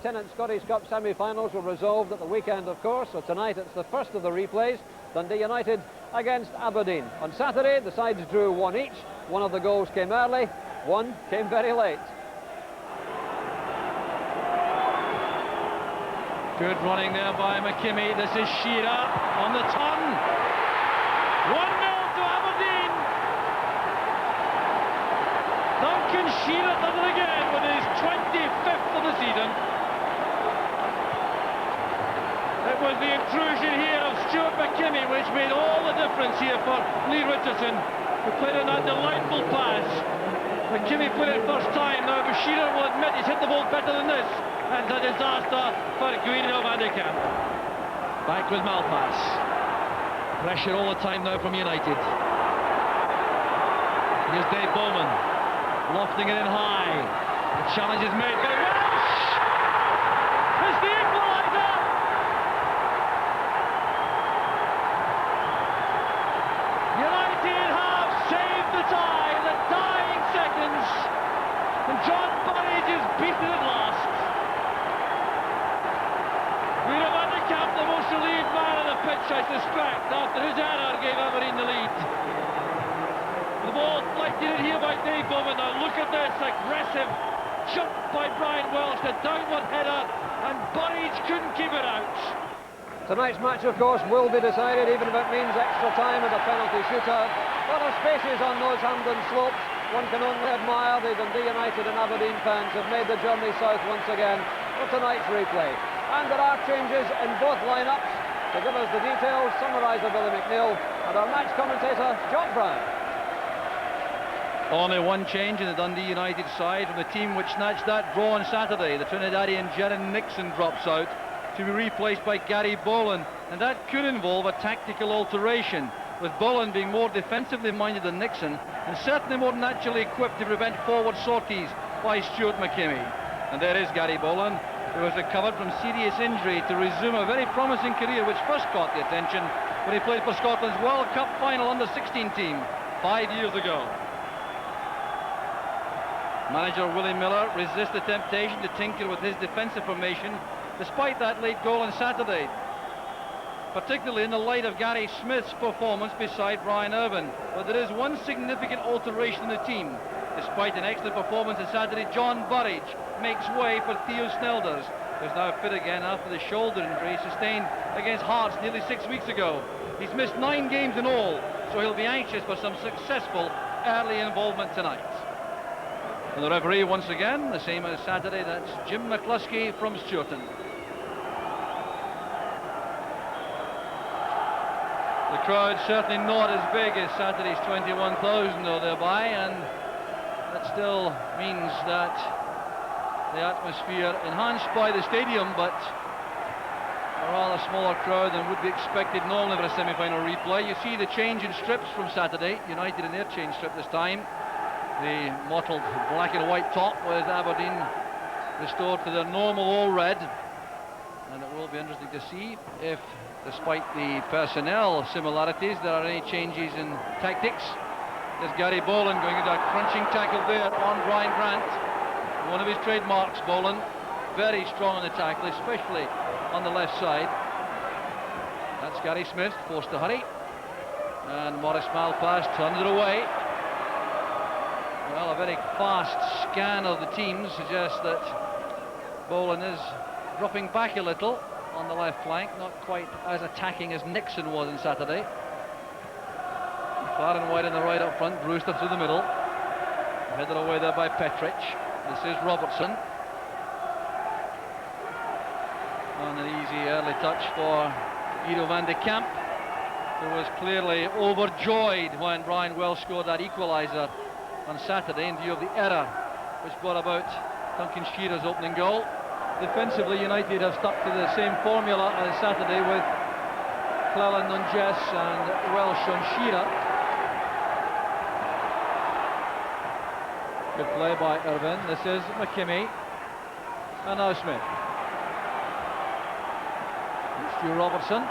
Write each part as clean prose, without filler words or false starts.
Tenant Scottish Cup semi-finals were resolved at the weekend, of course, so tonight it's the first of the replays. Dundee United against Aberdeen. On Saturday, the sides drew one each. One of the goals came early, one came very late. Good running there by McKimmie. This is Shearer on the turn. 1-0 to Aberdeen. Duncan Shearer does it again with his 25th of the season. It was the intrusion here of Stuart McKimmie which made all the difference here for Lee Richardson, who played in that delightful pass. McKimmie played it first time now, but Shearer will admit he's hit the ball better than this. And a disaster for Guido van de Kamp. Back with Malpass. Pressure all the time now from United. Here's Dave Bowman, lofting it in high. The challenge is made by Welsh. It's the equaliser. United have saved the tie in the dying seconds. And John Burridge is beaten at last. Guido van de Kamp, the most relieved man on the pitch, I suspect, after his error gave Aberdeen the lead. The ball flighted in here by Dave Bowman. Now look at this, aggressive jump by Brian Welsh, the downward header, and Burridge couldn't keep it out. Tonight's match, of course, will be decided, even if it means extra time and a penalty shootout. Lot of spaces on those Hampden slopes. One can only admire the Dundee United and Aberdeen fans have made the journey south once again for tonight's replay. And there are changes in both lineups. To give us the details, summarised by Billy McNeil and our match commentator, John Brown. Only one change in the Dundee United side from the team which snatched that draw on Saturday. The Trinidadian Jaron Nixon drops out to be replaced by Gary Boland, and that could involve a tactical alteration, with Boland being more defensively minded than Nixon and certainly more naturally equipped to prevent forward sorties by Stuart McKimmie. And there is Gary Boland, who has recovered from serious injury to resume a very promising career which first caught the attention when he played for Scotland's World Cup final under-16 team 5 years ago. Manager Willie Miller resists the temptation to tinker with his defensive formation despite that late goal on Saturday, particularly in the light of Gary Smith's performance beside Brian Irvine. But there is one significant alteration in the team. Despite an excellent performance on Saturday, John Burridge makes way for Theo Snelders, who's now fit again after the shoulder injury sustained against Hearts nearly 6 weeks ago. He's missed 9 games in all, so he'll be anxious for some successful early involvement tonight. And the referee once again, the same as Saturday, that's Jim McCluskey from Stewarton. The crowd certainly not as big as Saturday's 21,000 though thereby, and that still means that the atmosphere enhanced by the stadium, but a rather smaller crowd than would be expected normally for a semi-final replay. You see the change in strips from Saturday. United in their change strip this time. The mottled black and white top with Aberdeen restored to their normal all red. And it will be interesting to see if, despite the personnel similarities, there are any changes in tactics. There's Gary Boland going into a crunching tackle there on Brian Grant. One of his trademarks, Boland. Very strong on the tackle, especially on the left side. That's Gary Smith, forced to hurry. And Maurice Malpass turns it away. Well, a very fast scan of the teams suggests that Boland is dropping back a little on the left flank, not quite as attacking as Nixon was on Saturday. Far and wide on the right up front, Brewster through the middle. Headed away there by Petric. This is Robertson. On an easy early touch for Guido van de Kamp, who was clearly overjoyed when Brian Welsh scored that equaliser on Saturday in view of the error which brought about Duncan Shearer's opening goal. Defensively, United have stuck to the same formula as Saturday with Cleland on Jess and Welsh on Shearer. Good play by Irvine. This is McKimmie. And now Smith. Stu Robertson.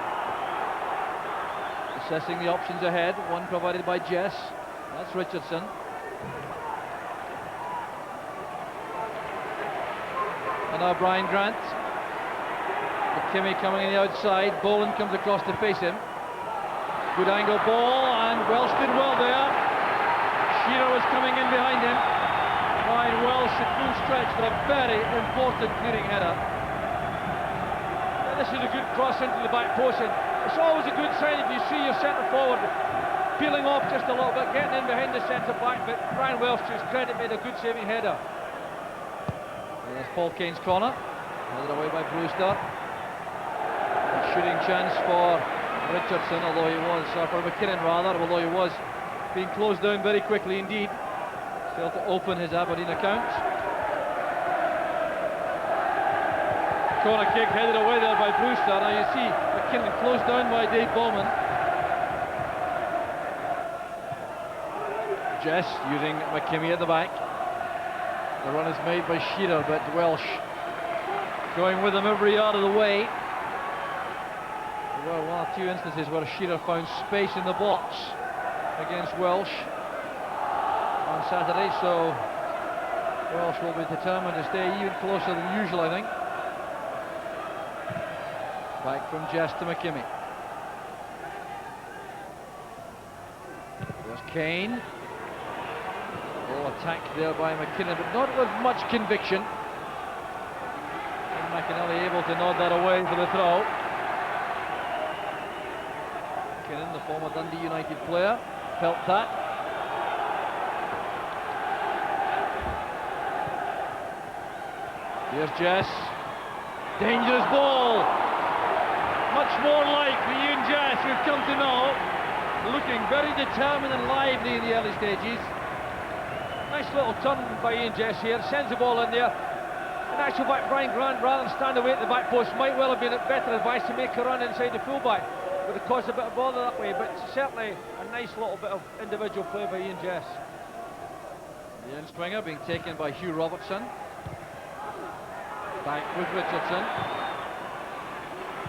Assessing the options ahead. One provided by Jess. That's Richardson. now Brian Grant. McKimmie coming in the outside. Boland comes across to face him. Good angle ball, and Welsh did well there. Shearer was coming in behind him. Ryan Welsh at full stretch for a very important clearing header. This is a good cross into the back post, and it's always a good sign if you see your centre forward peeling off just a little bit, getting in behind the centre back. But Ryan Welsh, to his credit, made a good saving header. And there's Paul Kane's corner, headed away by Brewster. A shooting chance for Richardson, although he was, for McKinnon rather, although he was being closed down very quickly indeed. Still to open his Aberdeen account. Corner kick headed away there by Brewster. Now you see McKinnon closed down by Dave Bowman. Jess using McKimmie at the back. The run is made by Shearer, but Welsh going with him every yard of the way. There were one or two instances where Shearer found space in the box against Welsh on Saturday, so Welsh will be determined to stay even closer than usual, I think. Back from Jess to McKimmie. There's Kane. Oh, attacked there by McKinnon, but not with much conviction. And McInally able to nod that away for the throw. McKinnon, the former Dundee United player, felt that. Here's Jess. Dangerous ball. Much more like the Ian Jess we've come to know. Looking very determined and lively in the early stages. Nice little turn by Ian Jess here. Sends the ball in there. In actual fact, Brian Grant, rather than stand away at the back post, might well have been better advised to make a run inside the fullback. Would have caused a bit of bother that way, but certainly a nice little bit of individual play by Ian Jess. The in-swinger being taken by Hugh Robertson. Back with Richardson.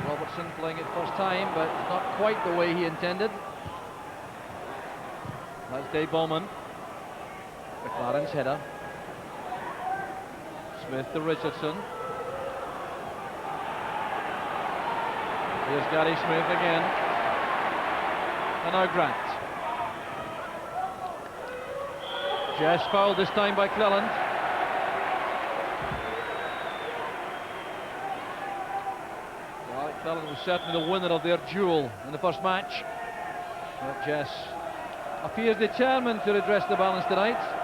Robertson playing it first time, but not quite the way he intended. That's Dave Bowman. McLaren's header. Smith to Richardson. Here's Gary Smith again. And now Grant. Jess fouled this time by Cleland. Well, Cleland was certainly the winner of their duel in the first match. But Jess appears determined to redress the balance tonight.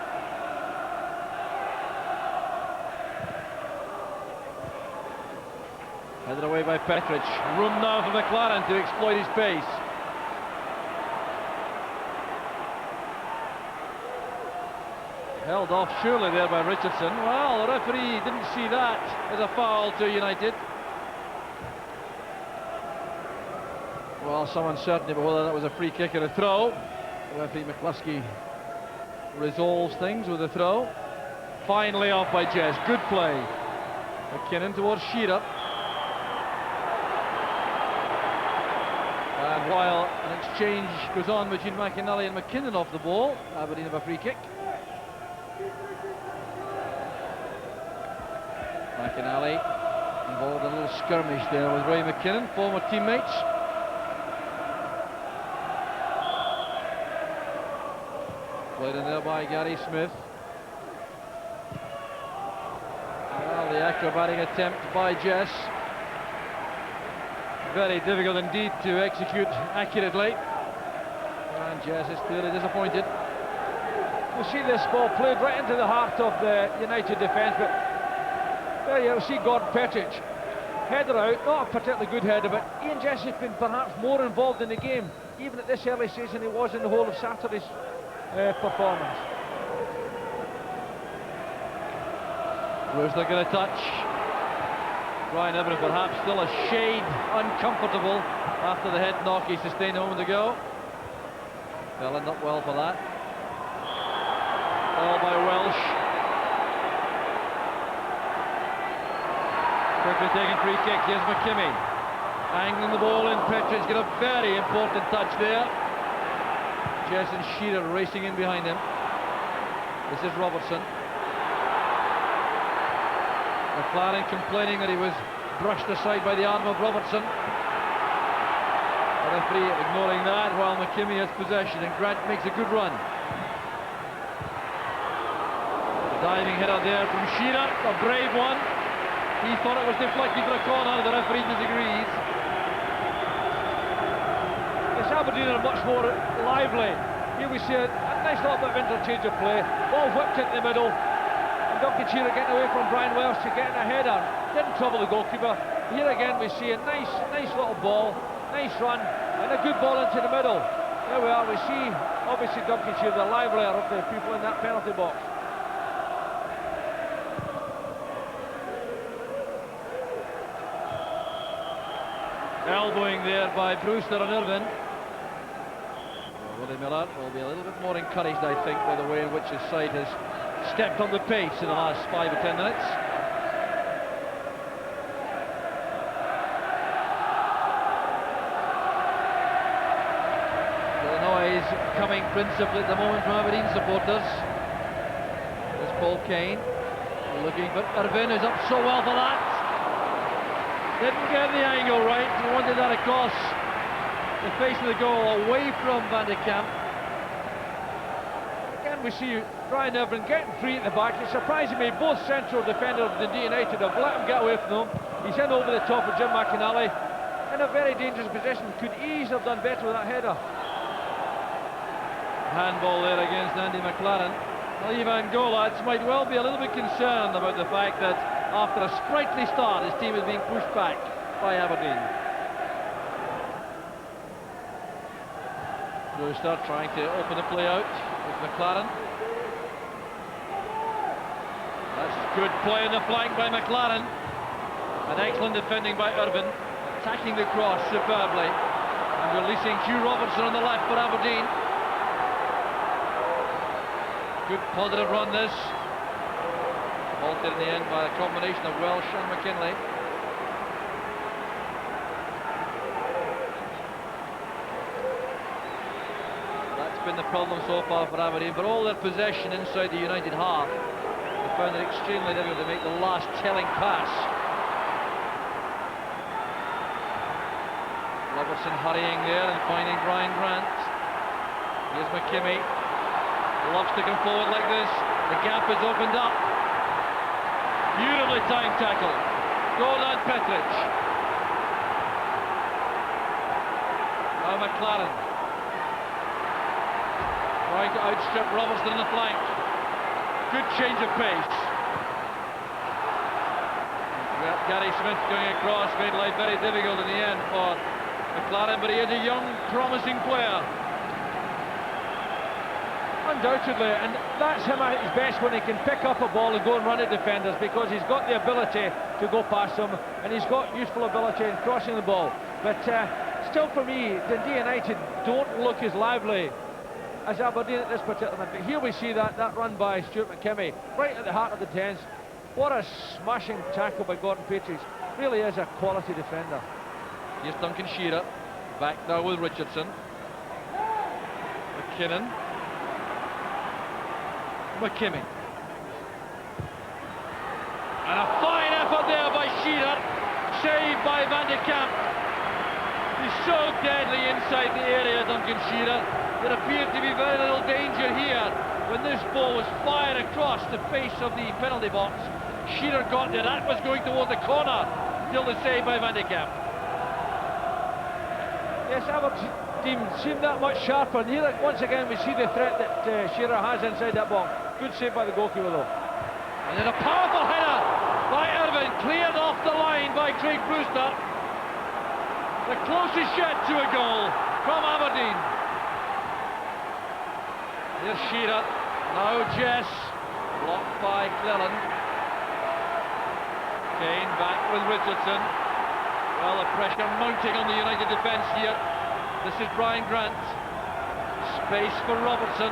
Headed away by Petrich. Room now for McLaren to exploit his pace. Held off surely there by Richardson. Well, the referee didn't see that as a foul to United. Well, some uncertainty about whether that was a free kick or a throw. Referee McCluskey resolves things with a throw. Finally off by Jess. Good play. McKinnon towards Shearer. And while an exchange goes on between McInally and McKinnon off the ball, Aberdeen have a free kick. McInally involved in a little skirmish there with Ray McKinnon, former teammates. Played in there by Gary Smith. Well, the acrobatic attempt by Jess. Very difficult indeed to execute accurately. And Jess is clearly disappointed. You see this ball played right into the heart of the United defence, but there you'll see Gordon Petrich. Header out, not a particularly good header, but Ian Jess has been perhaps more involved in the game, even at this early stage, than he was in the whole of Saturday's performance. Brewster going to touch. Ryan Everett perhaps still a shade uncomfortable after the head knock he sustained a moment ago. Fell in up well for that. Ball by Welsh. Quickly taking free kick. Here's McKimmie. Angling the ball in. Petrich's got a very important touch there. Jess and Shearer racing in behind him. This is Robertson. McLaren complaining that he was brushed aside by the arm of Robertson. The referee ignoring that while McKimmie has possession, and Grant makes a good run. Diving header there from Shearer, a brave one. He thought it was deflected for a corner, the referee disagrees. Yes, Aberdeen are much more lively. Here we see a nice little bit of interchange of play. Ball whipped into the middle. And Duncan Shearer getting away from Brian Welsh to getting a header. Didn't trouble the goalkeeper. Here again we see a nice little ball, nice run, and a good ball into the middle. There we are, we see obviously Duncan Shearer, the livelier of the people in that penalty box. Elbowing there by Brewster and Irvine. Willie Miller will be a little bit more encouraged, I think, by the way in which his side has stepped on the pace in the last 5 or 10 minutes. The noise coming principally at the moment from Aberdeen supporters. There's Paul Kane looking, but Irvine is up so well for that. Didn't get the angle right. He wanted that across the face of the goal, away from Van de Kamp. Again we see Brian Irvine getting free at the back. It's surprising me, both central defenders of Dundee United have let him get away from them. He's in over the top of Jim McInally in a very dangerous position. Could easily have done better with that header. Handball there against Andy McLaren. Well, Ivan Golats might well be a little bit concerned about the fact that after a sprightly start his team is being pushed back by Aberdeen. Brewster trying to open the play out with McLaren. That's good play in the flank by McLaren. And excellent defending by Irvine. Attacking the cross superbly. And releasing Hugh Robertson on the left for Aberdeen. Good positive run this. Halted in the end by a combination of Welsh and McKinley. That's been the problem so far for Aberdeen, but all their possession inside the United half, they found it extremely difficult to make the last telling pass. Robertson hurrying there and finding Brian Grant. Here's McKimmie. Loves to come forward like this. The gap is opened up. Beautifully timed tackle. Goran Petric. Now McLaren trying to outstrip Robertson on the flank. Good change of pace. Gary Smith going across made life very difficult in the end for McLaren, but he is a young, promising player. Undoubtedly, and that's him at his best when he can pick up a ball and go and run at defenders, because he's got the ability to go past them and he's got useful ability in crossing the ball. But still for me, Dundee United don't look as lively as Aberdeen at this particular moment. But here we see that run by Stuart McKimmie, right at the heart of the tens. What a smashing tackle by Gordon Patrice. Really is a quality defender. Here's Duncan Shearer, back now with Richardson. McKinnon. McKimmie. And a fine effort there by Shearer, saved by Van de Kamp. He's so deadly inside the area, Duncan Shearer. There appeared to be very little danger here when this ball was fired across the face of the penalty box. Shearer got there, that was going toward the corner, still the save by Van de Kamp. Yes, Aberdeen seemed that much sharper, and here once again we see the threat that Shearer has inside that box. Good save by the goalkeeper though. And then a powerful header by Irvine, cleared off the line by Craig Brewster. The closest yet to a goal from Aberdeen. Here's Shearer, now Jess, blocked by Cleland. Kane back with Richardson. Well, the pressure mounting on the United defence here. This is Brian Grant. Space for Robertson.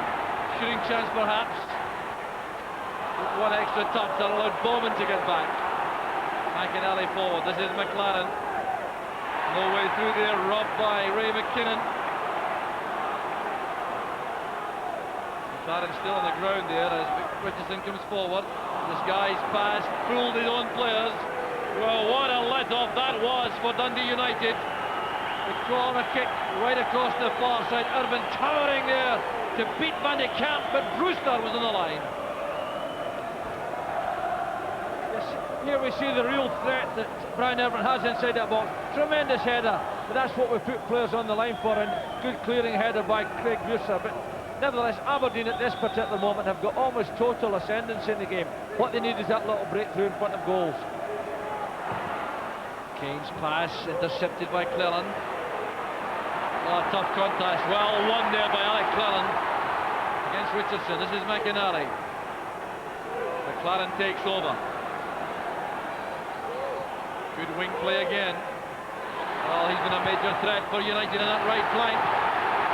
Shooting chance perhaps. With one extra touch that allowed Bowman to get back. McInally forward. This is McLaren. No way through there. Robbed by Ray McKinnon. McLaren still on the ground there as Richardson comes forward. Disguised pass, fooled his own players. Well, what a let-off that was for Dundee United. The corner kick right across the far side. Irvine towering there to beat Van de Kamp, but Brewster was on the line. Yes, here we see the real threat that Brian Irvine has inside that box. Tremendous header, but that's what we put players on the line for, and good clearing header by Craig Brewster. But nevertheless, Aberdeen at this particular moment have got almost total ascendancy in the game. What they need is that little breakthrough in front of goals. Kane's pass intercepted by Cleland. Oh, tough contest. Well won there by Alec Cleland against Richardson. This is McInally. McLaren takes over. Good wing play again. Well, he's been a major threat for United in that right flank.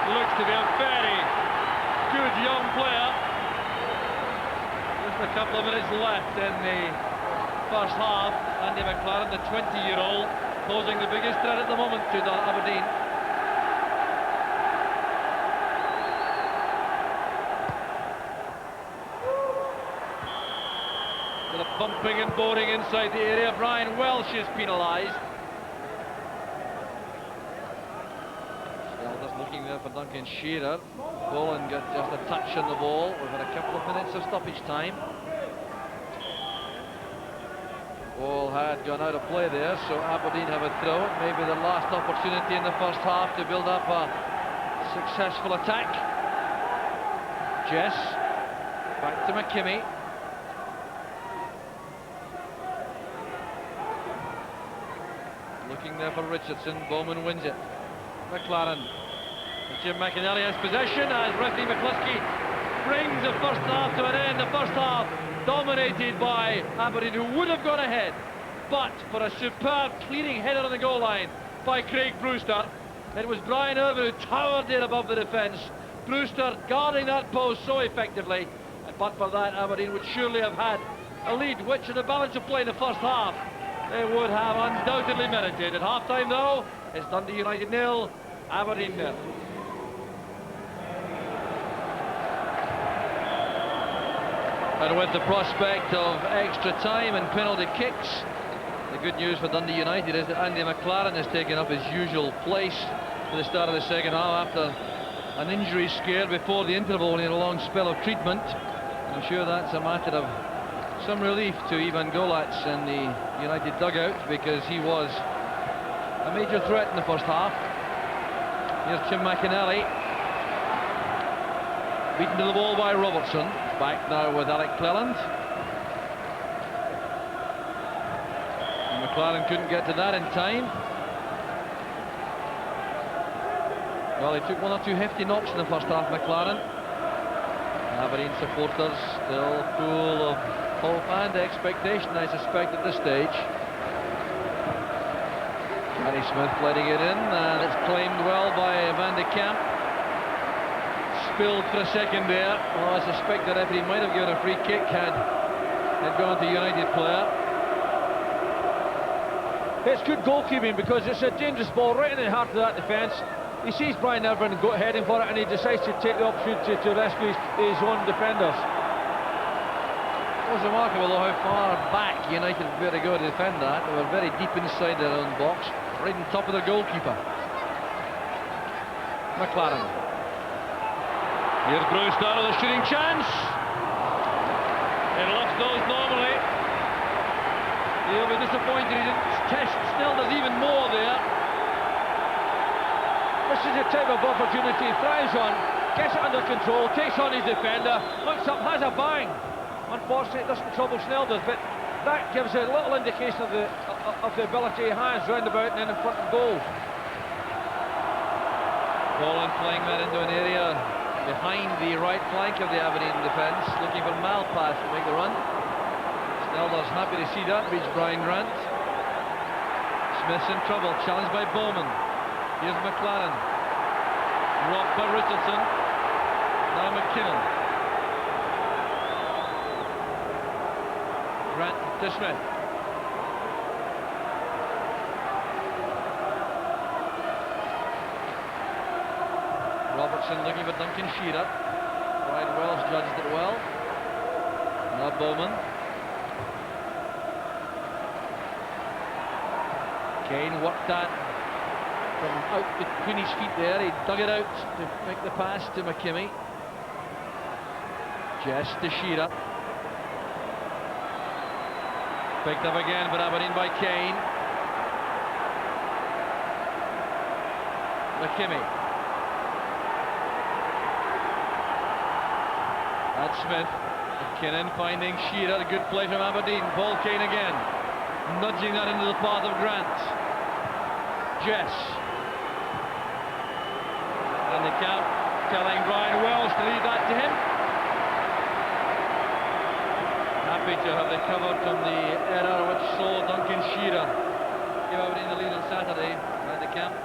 Looks to be a very good young player. Just a couple of minutes left in the first half. Andy McLaren, the 20-year-old, posing the biggest threat at the moment to Aberdeen. With a bumping and boarding inside the area. Brian Welsh is penalised. Still just looking there for Duncan Shearer. Boland got just a touch on the ball. We've had a couple of minutes of stoppage time. Ball had gone out of play there, so Aberdeen have a throw. Maybe the last opportunity in the first half to build up a successful attack. Jess, back to McKimmie. Looking there for Richardson. Bowman wins it. McLaren. Jim McInally has possession as referee McCluskey brings the first half to an end. The first half dominated by Aberdeen, who would have gone ahead, but for a superb clearing header on the goal line by Craig Brewster. It was Brian Irvine who towered there above the defence. Brewster guarding that post so effectively, but for that Aberdeen would surely have had a lead, which in the balance of play in the first half they would have undoubtedly merited. At half-time though, it's Dundee United 0, Aberdeen 0. And with the prospect of extra time and penalty kicks, the good news for Dundee United is that Andy McLaren has taken up his usual place for the start of the second half after an injury scare before the interval in a long spell of treatment. I'm sure that's a matter of some relief to Ivan Golats in the United dugout, because he was a major threat in the first half. Here's Jim McInally, beaten to the ball by Robertson. Back now with Alec Cleland. And McLaren couldn't get to that in time. Well, he took one or two hefty knocks in the first half, McLaren. Aberdeen supporters still full of hope and expectation, I suspect, at this stage. Harry Smith letting it in, and it's claimed well by Van de Kamp. Spilled for a second there. Well, I suspect the referee might have given a free kick had it gone to United player. It's good goalkeeping, because it's a dangerous ball right in the heart of that defence. He sees Brian Irvine heading for it, and he decides to take the opportunity to rescue his own defenders. It was remarkable though how far back United were to go to defend that. They were very deep inside their own box, right on top of their goalkeeper. McLaren. Here's Brewster with a shooting chance. It looks those normally. He'll be disappointed he didn't test. Still there's even more there. This is the type of opportunity he thrives on. Gets it under control, takes on his defender, looks up, has a bang. Unfortunately, it doesn't trouble Snelders, but that gives a little indication of the ability he has round about and in front of goal. Boland playing that into an area behind the right flank of the Aberdeen defence, looking for Malpass to make the run. Snelders happy to see that reach Brian Grant. Smith's in trouble, challenged by Bowman. Here's McLaren. Dropped by Richardson. Now McKinnon. Grant to Smith. Robertson looking for Duncan Shearer. Brian Wells judged it well. Now Bowman. Kane worked that from out between his feet there. He dug it out to make the pass to McKimmie. Jess to Shearer. Picked up again for Aberdeen by Kane. McKimmie. That's Smith. McKinnon finding Shearer. A good play from Aberdeen. Paul Kane again. Nudging that into the path of Grant. Jess. And the camp telling Brian Welsh to leave that to him. Happy to have recovered from the error which saw Duncan Shearer give Aberdeen the lead on Saturday at the camp.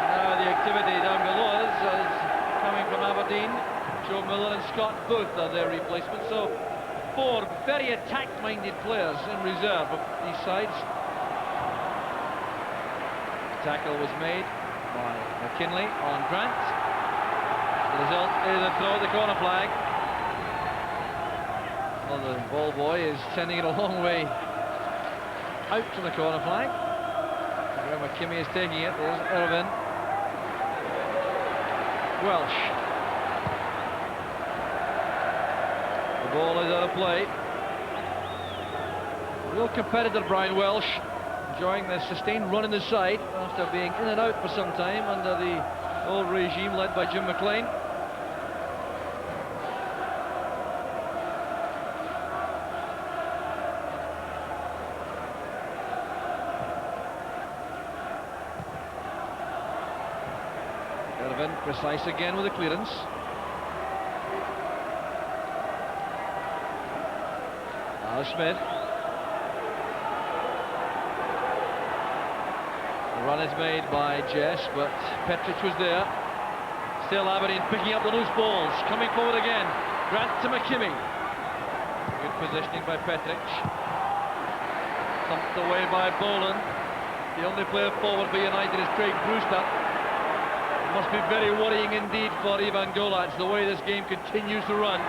Now the activity down below us is coming from Aberdeen. Joe Miller and Scott Booth are their replacements, so 4 very attack-minded players in reserve of these sides. Tackle was made by McKinley on Grant. The result is a throw at the corner flag. Well, the ball boy is sending it a long way out from the corner flag. Where McKimmie is taking it. There's Irvin. Welsh. The ball is out of play. Real competitor, Brian Welsh, enjoying the sustained run in the side after being in and out for some time under the old regime led by Jim McLean. Irvin precise again with the clearance. Now Smith. The run is made by Jess, but Petric was there. Still Aberdeen picking up the loose balls. Coming forward again. Grant to McKimmie. Good positioning by Petric. Thumped away by Boland. The only player forward for United is Craig Brewster. It must be very worrying indeed for Ivan Golac, the way this game continues to run.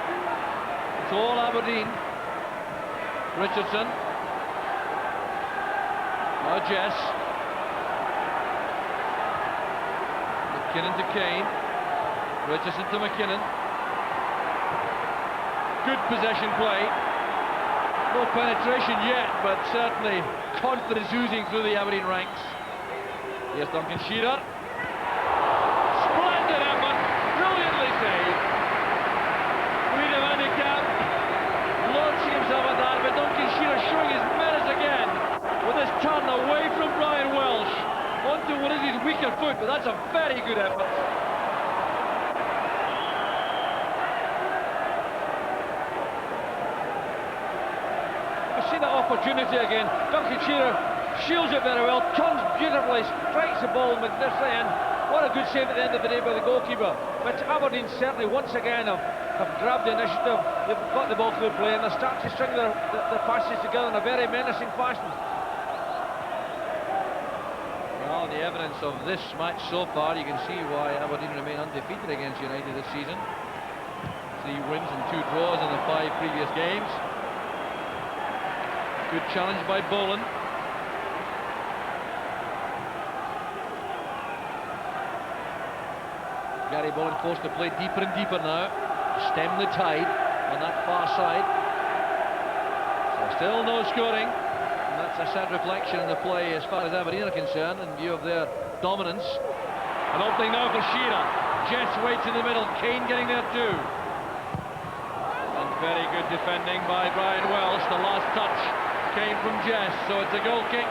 It's all Aberdeen. Richardson. Now Jess. McKinnon to Kane. Richardson to McKinnon. Good possession play. No penetration yet, but certainly confidence oozing through the Aberdeen ranks. Here's Duncan Shearer. Splendid effort. Brilliantly saved. Freedom handicap. Launching himself at that, but Duncan Shearer showing his menace again with his turn away from Brian Welsh onto what is his weaker foot, but that's a very good effort. We see that opportunity again. Duncan Shearer shields it very well, turns beautifully, strikes the ball magnificently in. What a good save at the end of the day by the goalkeeper. But Aberdeen certainly once again have grabbed the initiative. They've got the ball through play and they start to string their passes together in a very menacing fashion. Well, the evidence of this match so far, you can see why Aberdeen remain undefeated against United this season. 3 wins and 2 draws in the 5 previous games. Good challenge by Boland. Gary Boland forced to play deeper and deeper now. Stem the tide on that far side. So still no scoring. And that's a sad reflection in the play as far as Aberdeen are concerned in view of their dominance. An opening now for Shearer. Jess waits in the middle. Kane getting there too. And very good defending by Brian Welsh. The last touch came from Jess, so it's a goal kick.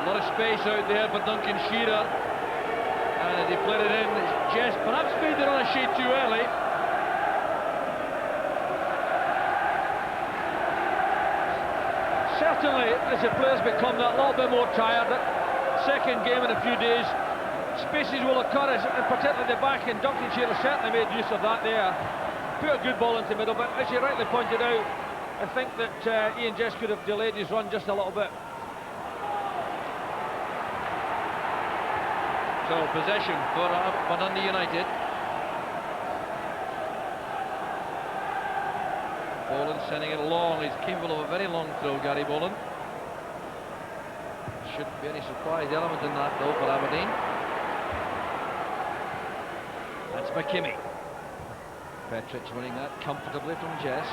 A lot of space out there for Duncan Shearer, and as he played it in, Jess perhaps made it on a shade too early. Certainly, as the players become that little bit more tired, that second game in a few days, spaces will occur, and particularly the back, and Duncan Shearer certainly made use of that there. Put a good ball into the middle, but as you rightly pointed out, I think that Ian Jess could have delayed his run just a little bit. So possession for Dundee United. Boland sending it along. He's capable of a very long throw, Gary Boland. Shouldn't be any surprise element in that, though, for Aberdeen. That's McKimmie. Petric winning that comfortably from Jess.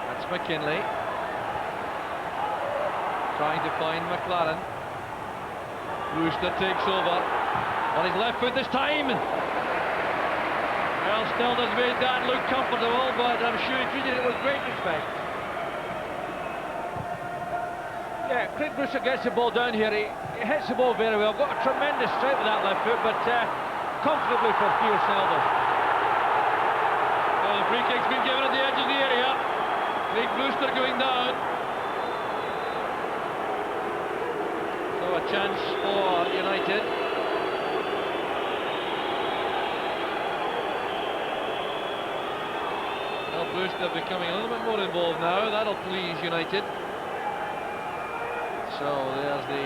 That's McKinley. Trying to find McLaren. Brewster takes over. On his left foot this time. Well, Snelder's made that look comfortable, but I'm sure he treated it with great respect. Yeah, Craig Brewster gets the ball down here. He hits the ball very well. Got a tremendous strike with that left foot, but comfortably for Theo Snelder. Well, the free kick's been given at the edge of the area. Craig Brewster going down. So a chance for United. Well, Brewster becoming a little bit more involved now. That'll please United. So there's the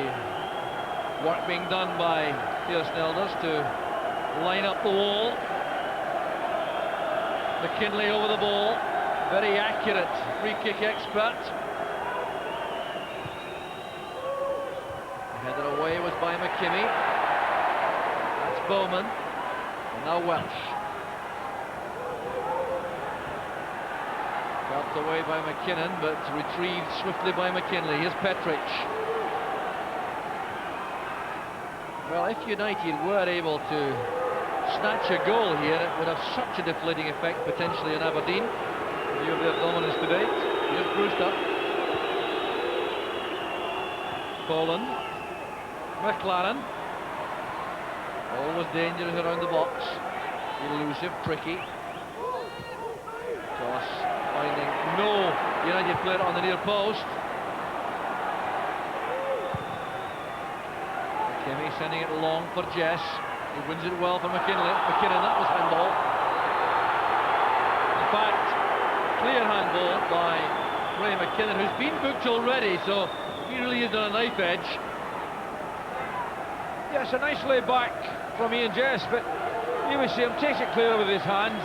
work being done by Theo Snelders to line up the wall. McKinley over the ball, very accurate free kick expert. Headed away was by McKimmie. That's Bowman, and now Welsh. Helped away by McKinnon, but retrieved swiftly by McKinley. Here's Petric. Well, if United were able to snatch a goal here, it would have such a deflating effect potentially in Aberdeen, in view of their dominance to date. Here's Brewster. Boland. McLaren. Always dangerous around the box. Elusive, tricky. Toss finding no United player on the near post. McKimmie sending it long for Jess. He wins it well for McKinnon. That was handball. In fact, clear handball by Ray McKinnon, who's been booked already, so he really is on a knife edge. Yes, a nice lay back from Ian Jess, but you would see him takes it clear with his hands.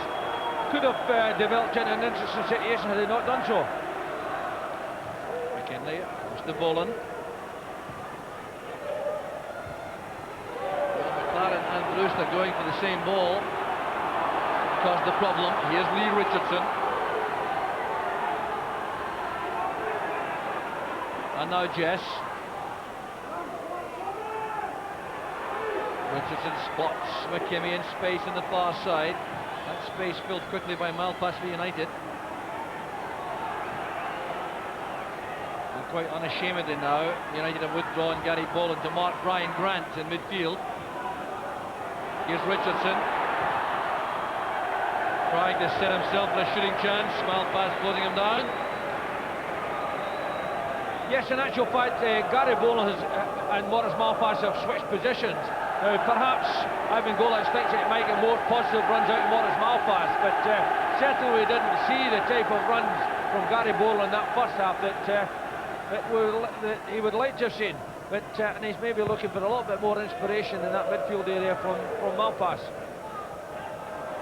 Could have developed into an interesting situation had he not done so. McKinley, comes to Boland. And Brewster going for the same ball caused the problem. Here's Lee Richardson, and now Jess. Richardson spots McKimmie in space in the far side. That space filled quickly by Malpass for United. And quite unashamedly now, United have withdrawn Gary Boland to mark Brian Grant in midfield. Here's Richardson, trying to set himself for a shooting chance. Malpass floating him down. Yes, in actual fact, Gary Boland and Maurice Malpass have switched positions. Now, perhaps Ivan Golas thinks it might get more positive runs out of Maurice Malpass, but certainly we didn't see the type of runs from Gary Boland in that first half that he would like to have seen. But and he's maybe looking for a little bit more inspiration in that midfield area from Malpass.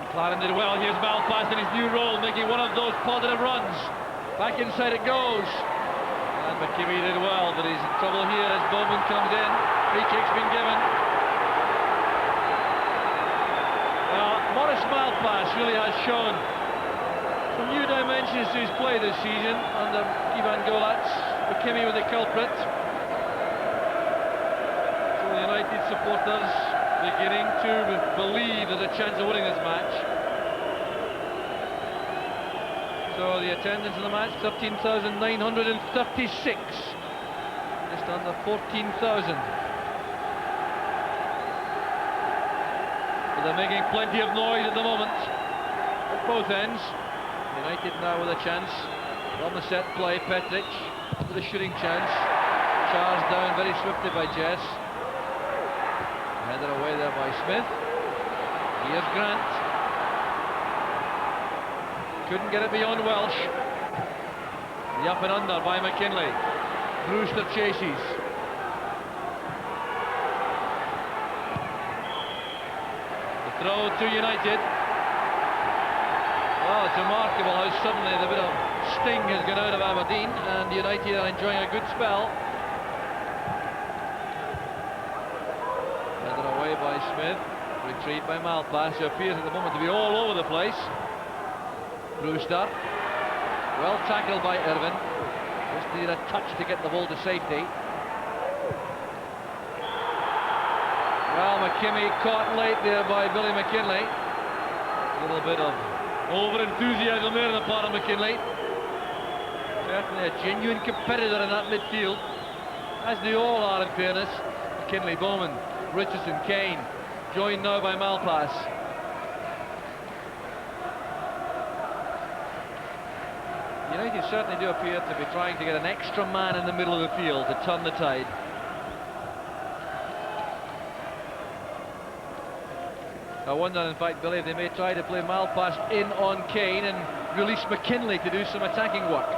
McLaren did well. Here's Malpass in his new role, making one of those positive runs. Back inside it goes. And McKimmie did well, but he's in trouble here as Bowman comes in. Free kick's been given. Maurice Malpass really has shown some new dimensions to his play this season under Ivan Golas. McKimmie was the culprit. United supporters beginning to believe there's a chance of winning this match. So the attendance in the match, 13,936, just under 14,000. But they're making plenty of noise at the moment at both ends. United now with a chance on the set play. Petric with a shooting chance, charged down very swiftly by Jess. Headed away there by Smith. Here's Grant. Couldn't get it beyond Welsh. The up and under by McKinley. Brewster chases. The throw to United. Well, it's remarkable how suddenly the bit of sting has gone out of Aberdeen, and United are enjoying a good spell. Headed away by Smith, retrieved by Malpass, who appears at the moment to be all over the place. Brewster, well tackled by Irvin, just needed a touch to get the ball to safety. Well, McKimmie caught late there by Billy McKinlay. A little bit of over-enthusiasm there on the part of McKinlay. Certainly a genuine competitor in that midfield, as they all are in fairness. McKinlay, Bowman, Richardson, Kane, joined now by Malpass. United certainly do appear to be trying to get an extra man in the middle of the field to turn the tide. I wonder, in fact, Billy, if they may try to play Malpass in on Kane and release McKinlay to do some attacking work.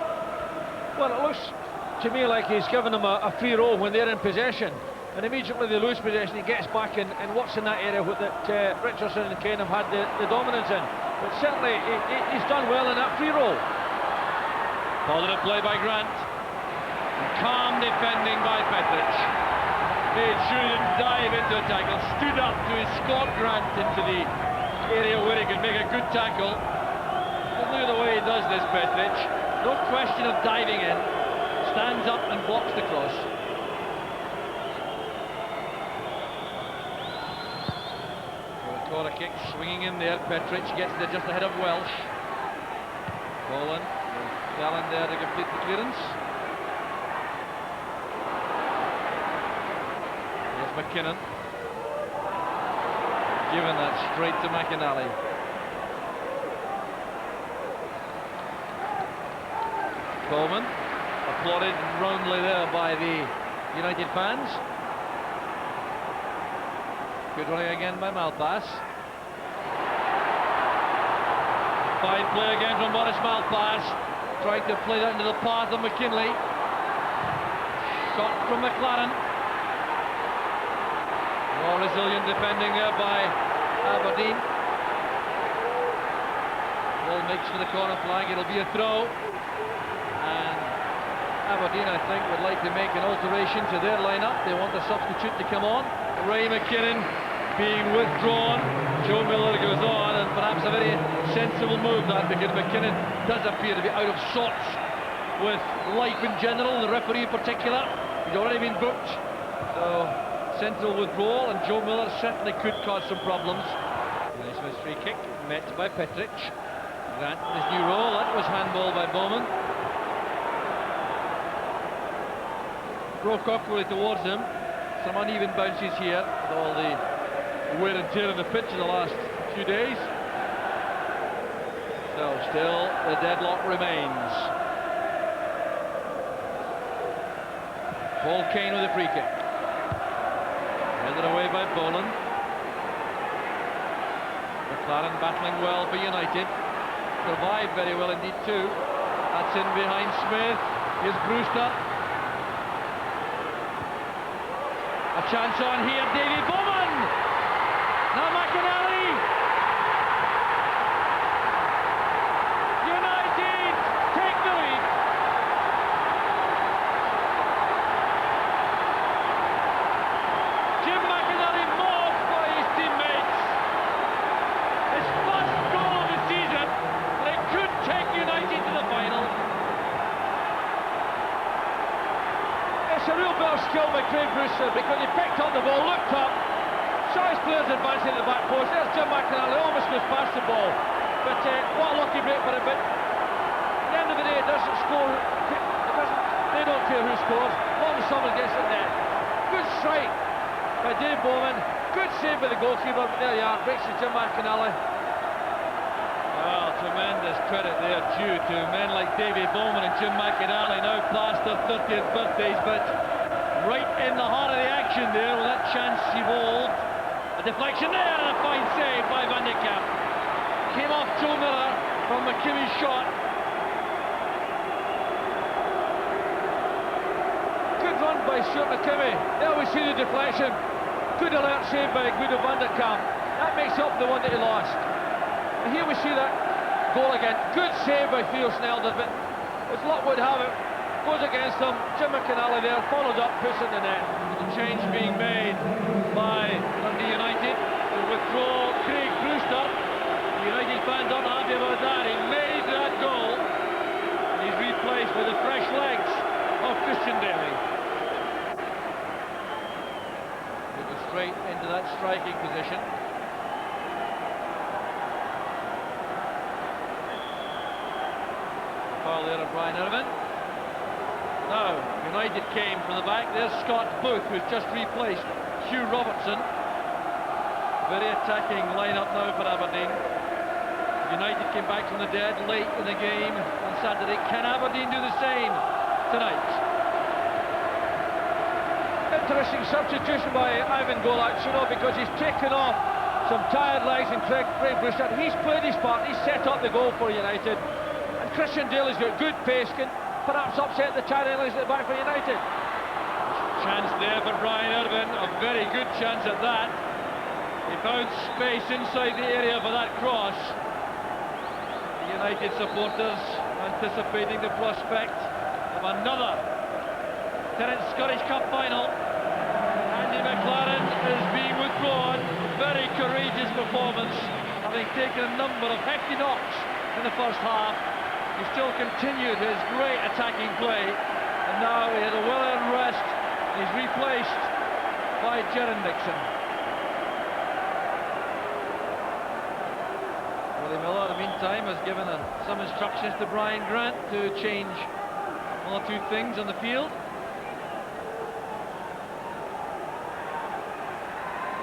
Well, it looks to me like he's given them a free roll when they're in possession, and immediately they lose possession, he gets back and works in that area that Richardson and Kane have had the dominance in. But certainly he's done well in that free roll. Positive play by Grant. Calm defending by Petric. Made sure he didn't dive into a tackle, stood up to escort Grant into the area where he could make a good tackle. And look at the way he does this, Petric. No question of diving in. Stands up and blocks the cross. So the corner kick swinging in there. Petric gets there just ahead of Welsh. Boland, Allen there to complete the clearance. McKinnon, given that straight to McInally. Coleman, applauded roundly there by the United fans. Good running again by Malpass. Fine play again from Boris Malpass, trying to play that into the path of McKinlay. Shot from McLaren. More resilient defending there by Aberdeen. Ball makes for the corner flag, it'll be a throw. And Aberdeen, I think, would like to make an alteration to their lineup. They want a substitute to come on. Ray McKinnon being withdrawn. Joe Miller goes on, and perhaps a very sensible move that, because McKinnon does appear to be out of sorts with life in general, the referee in particular. He's already been booked. So central withdrawal, and Joe Miller certainly could cause some problems. Smith's free kick met by Petric. Grant in his new role. That was handball by Bowman. Broke awkwardly towards him. Some uneven bounces here with all the wear and tear on the pitch in the last few days. So still the deadlock remains. Paul Kane with a free kick. Headed away by Boland. McLaren battling well for United. Survived very well indeed too. That's in behind Smith. Here's Brewster. A chance on here, Davy Bowman! Now McInally! United take the lead. Jim McInally mobbed by his teammates. His first goal of the season. They could take United to the final. It's a real bit of skill by Craig Brewster, because he picked up the ball, looked up, saw his players advancing to the back post. There's Jim McInally, almost goes past the ball. But what a lucky break for him. But at the end of the day, it doesn't score. They don't care who scores, as long as someone gets it there. Good strike by Dave Bowman. Good save by the goalkeeper. There you are, breaks to Jim McInally. Well, tremendous credit there due to men like Davy Bowman and Jim McInally, now past their 30th birthdays, but right in the heart of the action there with that chance evolved. A deflection there and a fine save by Van de Kamp. Came off Joe Miller from McKimmie's shot. Good run by Stuart McKimmie. There we see the deflection. Good alert save by Guido Van de Kamp. That makes up the one that he lost. And here we see that goal again. Good save by Theo Snelder, but as luck would have it, goes against them. Jim McAnally there, followed up, puts in the net. The change being made by Dundee United to withdraw Craig Brewster. The United fans aren't happy about that. He made that goal, and he's replaced with the fresh legs of Christian Daly. It was straight into that striking position. Foul there of Brian Irvine. Now, United came from the back. There's Scott Booth, who's just replaced Hugh Robertson. Very attacking lineup now for Aberdeen. United came back from the dead late in the game on Saturday. Can Aberdeen do the same tonight? Interesting substitution by Ivan Golac, you know, because he's taken off some tired legs in Craig Brewster. He's played his part, he's set up the goal for United. And Christian Daly's got good pace, can perhaps upset the challenges at the back for United. Chance there for Brian Irvine, a very good chance at that. He found space inside the area for that cross. The United supporters anticipating the prospect of another Tennent Scottish Cup final. Andy McLaren is being withdrawn. Very courageous performance, having taken a number of hefty knocks in the first half. He still continued his great attacking play, and now he had a well-earned rest. He's replaced by Jaron Nixon. Willie Miller, in the meantime, has given some instructions to Brian Grant to change one or two things on the field.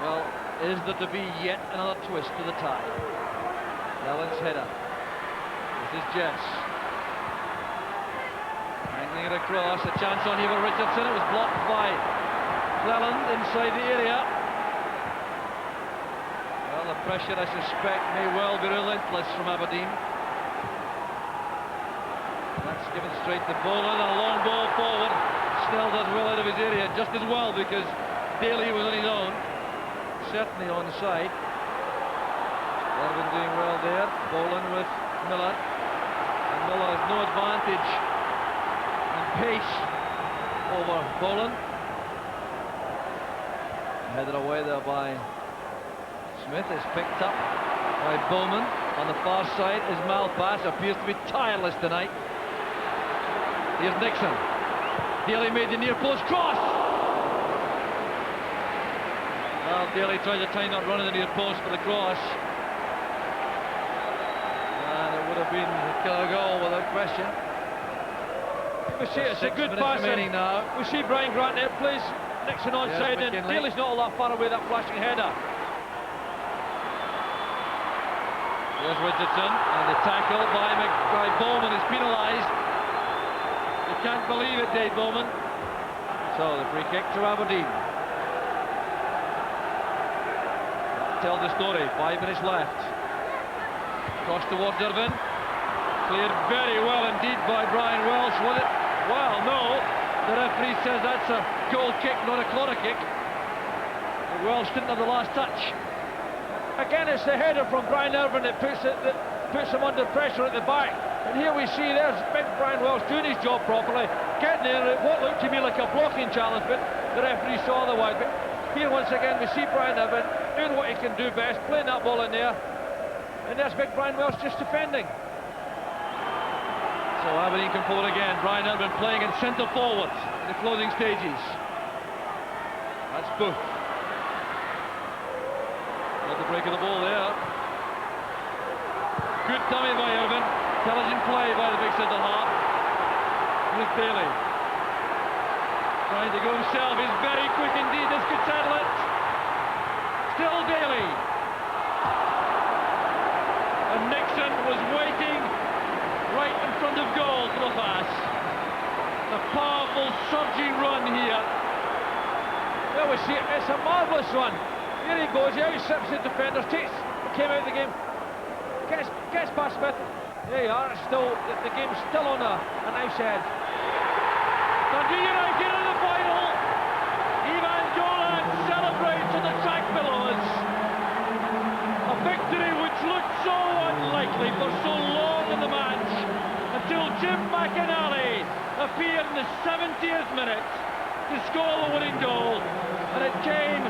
Well, is there to be yet another twist to the tie? Lelland's header. This is Jess. Angling it across, a chance on here for Richardson. It was blocked by Lelland inside the area. Well, the pressure, I suspect, may well be relentless from Aberdeen. That's given straight to Boland, and a long ball forward. Snelder's well out of his area, just as well, because Daly was on his own. Certainly onside. Irvine doing well there. Boland with Miller. And Miller has no advantage in pace over Boland. Headed away there by Smith. Is picked up by Bowman. On the far side is Malpass. Appears to be tireless tonight. Here's Nixon. Daly made the near post cross. Well, Daly tried to time that run in the near post for the cross. And it would have been a killer goal without question. We see it's a good pass now. We see Brian Grant there, plays Nixon onside, and Daly's not all that far away, that flashing header. There's Richardson, and the tackle by Bowman is penalised. You can't believe it, Dave Bowman. So the free kick to Aberdeen. Tell the story, 5 minutes left. Cross towards Irvine. Cleared very well indeed by Brian Welsh. Was it? Well, no. The referee says that's a goal kick, not a corner kick. But Welsh didn't have the last touch. Again, it's the header from Brian Irvine that puts him under pressure at the back. And here we see there's big Brian Welsh doing his job properly, getting there at what looked to me like a blocking challenge, but the referee saw otherwise. But here once again we see Brian Irvine doing what he can do best, playing that ball in there. And there's big Brian Welsh just defending. So Aberdeen come forward again. Brian Irvine playing in centre forward in the closing stages. That's Booth. Got the break of the ball there. Good dummy by Irvine. Intelligent play by the big centre half. Here's Daly. Trying to go himself. He's very quick indeed. This could settle it. Still Daly. And Nixon was waiting right in front of goal for the pass. A powerful surging run here. There we see it. It's a marvellous run. Here he goes. He outstrips the defenders. Came out of the game. Gets past Smith. There you are. It's still the game's still on a nice edge. Dundee United in the final. Ivan Golan celebrates on the track below us. A victory which looked so unlikely for so long. on the match until Jim McInally appeared in the 70th minute to score the winning goal, and it came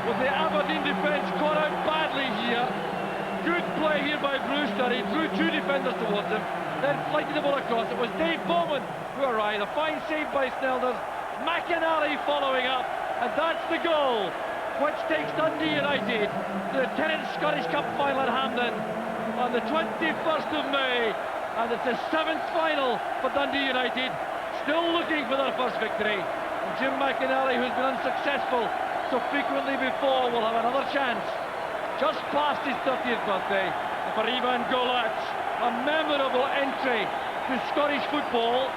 with the Aberdeen defence caught out badly here. Good play here by Brewster. He drew two defenders towards him, then flighted the ball across. It was Dave Bowman who arrived. A fine save by Snelders. McInally following up, and that's the goal which takes Dundee United to the Tennent Scottish Cup final at Hampden on the 21st of May, and it's the 7th final for Dundee United, still looking for their first victory. And Jim McInally, who's been unsuccessful so frequently before, will have another chance just past his 30th birthday. And for Ivan Golat, a memorable entry to Scottish football.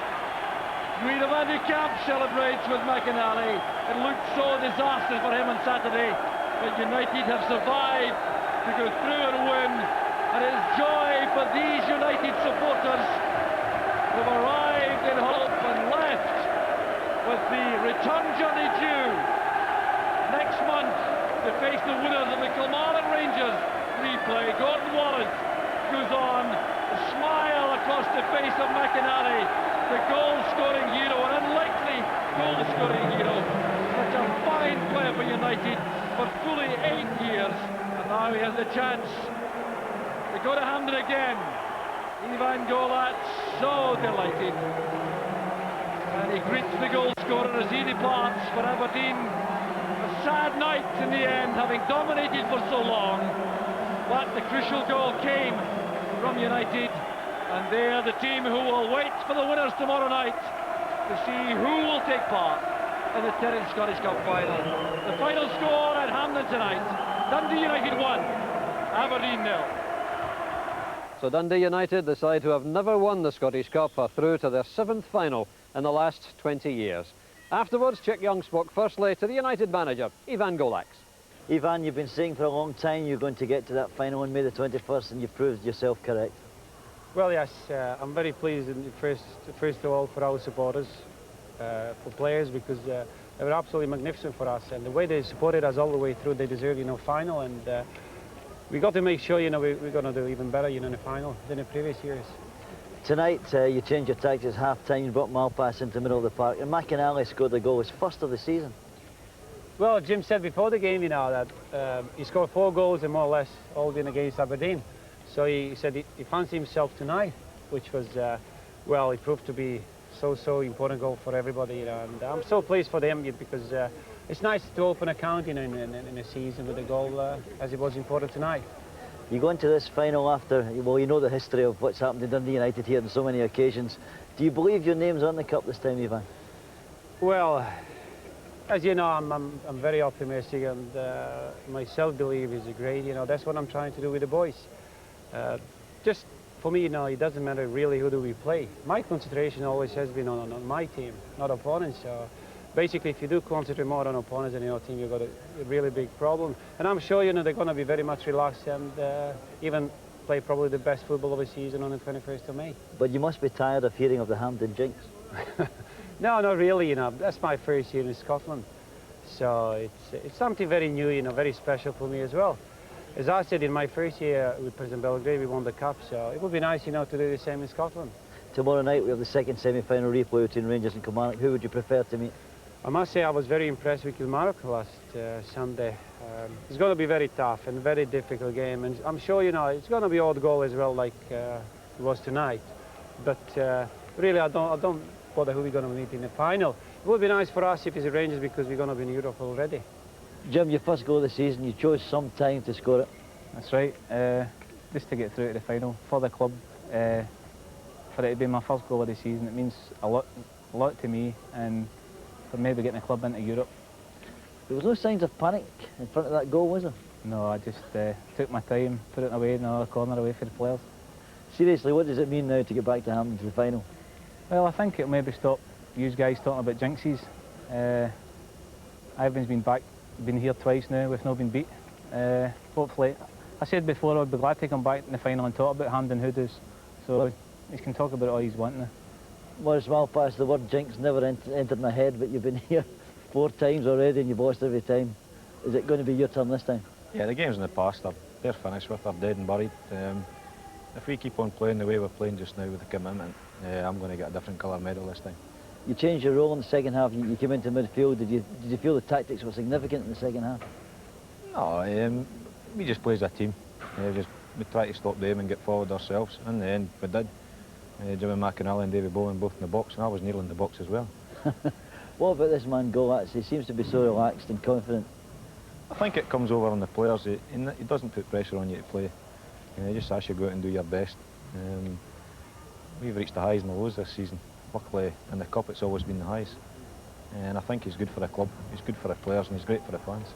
Guido van de Kamp celebrates with McInally. It looked so disastrous for him on Saturday, but United have survived to go through and win. And it's joy for these United supporters who have arrived in hope and left with the return journey due next month to face the winners of the Kilmarnock Rangers replay. Gordon Wallace goes on, a smile across the face of McInally, the goal-scoring hero, an unlikely goal-scoring hero. Such a fine player for United for fully 8 years, and now he has the chance to go to Hampden again. Ivan Golat so delighted, and he greets the goal-scorer as he departs for Aberdeen. A sad night in the end, having dominated for so long, but the crucial goal came from United. And they are the team who will wait for the winners tomorrow night to see who will take part in the Tennent Scottish Cup final. The final score at Hampden tonight: Dundee United 1, Aberdeen 0. So Dundee United, the side who have never won the Scottish Cup, are through to their 7th final in the last 20 years. Afterwards, Chick Young spoke firstly to the United manager, Ivan Golat. Ivan, you've been saying for a long time you're going to get to that final on May the 21st, and you've proved yourself correct. Well, yes, I'm very pleased first of all for our supporters, for players, because they were absolutely magnificent for us, and the way they supported us all the way through, they deserve, final, and we got to make sure, we're going to do even better, in the final than the previous years. Tonight, you changed your tactics half-time, you brought Malpass into the middle of the park, and McInally scored the goal, his first of the season. Well, Jim said before the game, that he scored 4 goals and more or less all in against Aberdeen. So he said he fancied himself tonight, which was, well, it proved to be so important goal for everybody, and I'm so pleased for them, because it's nice to open a count, in a season with a goal as it was important tonight. You go into this final after, well, you know the history of what's happened to Dundee United here on so many occasions. Do you believe your name's on the cup this time, Ivan? Well, as you know, I'm very optimistic, and my self-belief is great. That's what I'm trying to do with the boys. Just for me, it doesn't matter really who do we play. My concentration always has been on my team, not opponents. So basically, if you do concentrate more on opponents than your team, you've got a really big problem. And I'm sure, they're going to be very much relaxed and even play probably the best football of the season on the 21st of May. But you must be tired of hearing of the Hampden jinx. No, not really, That's my first year in Scotland. So it's something very new, very special for me as well. As I said, in my first year with President Belgrade, we won the cup, so it would be nice, to do the same in Scotland. Tomorrow night we have the second semi-final replay between Rangers and Kilmarnock. Who would you prefer to meet? I must say I was very impressed with Kilmarnock last Sunday. It's going to be very tough and very difficult game, and I'm sure, it's going to be odd goal as well, like it was tonight. But really, I don't bother who we're going to meet in the final. It would be nice for us if it's Rangers, because we're going to be in Europe already. Jim, your first goal of the season, you chose some time to score it. That's right, just to get through to the final for the club. For it to be my first goal of the season, it means a lot to me, and for maybe getting the club into Europe. There was no signs of panic in front of that goal, was there? No, I just took my time, put it away in another corner away for the players. Seriously, what does it mean now to get back to Hampden to the final? Well, I think it'll maybe stop you guys talking about jinxes. Ivan's been here twice now, we've not been beat. Hopefully, I said before I'd be glad to come back in the final and talk about Hampden Hoodoos, so he can talk about it all he's wanting now. Maurice Malpass, the word jinx never entered my head, but you've been here 4 times already and you've lost every time. Is it going to be your turn this time? Yeah, the games in the past, they're finished with, they're dead and buried. if we keep on playing the way we're playing just now with the commitment, I'm going to get a different colour medal this time. You changed your role in the second half. You came into midfield. Did you feel the tactics were significant in the second half? No, we just play as a team. We try to stop them and get forward ourselves. In the end, we did. Jimmy McInally and David Bowen both in the box, and I was nearly in the box as well. What about this man Golats? He seems to be so relaxed and confident. I think it comes over on the players. He doesn't put pressure on you to play. He just asks you to go out and do your best. We've reached the highs and the lows this season. Luckily, in the Cup, it's always been the highs. And I think he's good for the club, he's good for the players, and he's great for the fans.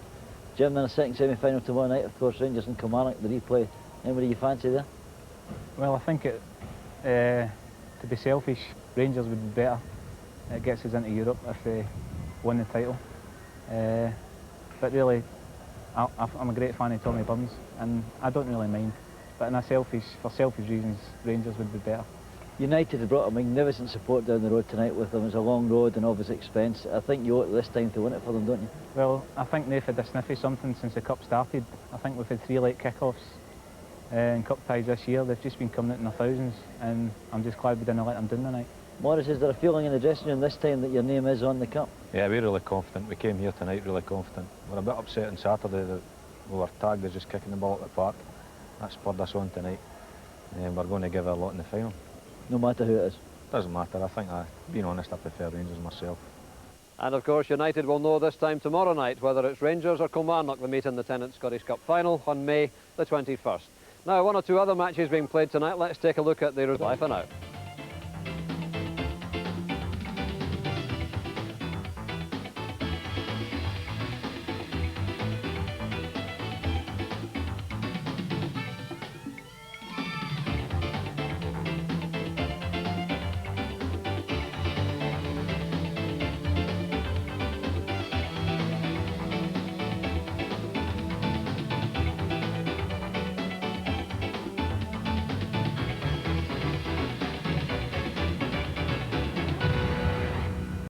Jim, in a second semi-final tomorrow night, of course, Rangers and Kilmarnock, the replay. Anybody you fancy there? Well, I think to be selfish, Rangers would be better. It gets us into Europe if they win the title. But really, I'm a great fan of Tommy Burns, and I don't really mind. But for selfish reasons, Rangers would be better. United have brought a magnificent support down the road tonight with them. It's a long road and obvious expense. I think you ought this time to win it for them, don't you? Well, I think they've had a sniff of something since the Cup started. I think we've had 3 late kick-offs in Cup ties this year. They've just been coming out in their thousands, and I'm just glad we didn't let them down tonight. Morris, is there a feeling in the dressing room this time that your name is on the Cup? Yeah, we're really confident. We came here tonight really confident. We're a bit upset on Saturday that we were tagged as just kicking the ball at the park. That spurred us on tonight. And we're going to give it a lot in the final. No matter who it is? Doesn't matter. I think, being honest, I prefer Rangers myself. And of course, United will know this time tomorrow night whether it's Rangers or Kilmarnock that meet in the Tennent Scottish Cup final on May the 21st. Now, 1 or 2 other matches being played tonight. Let's take a look at the result for now.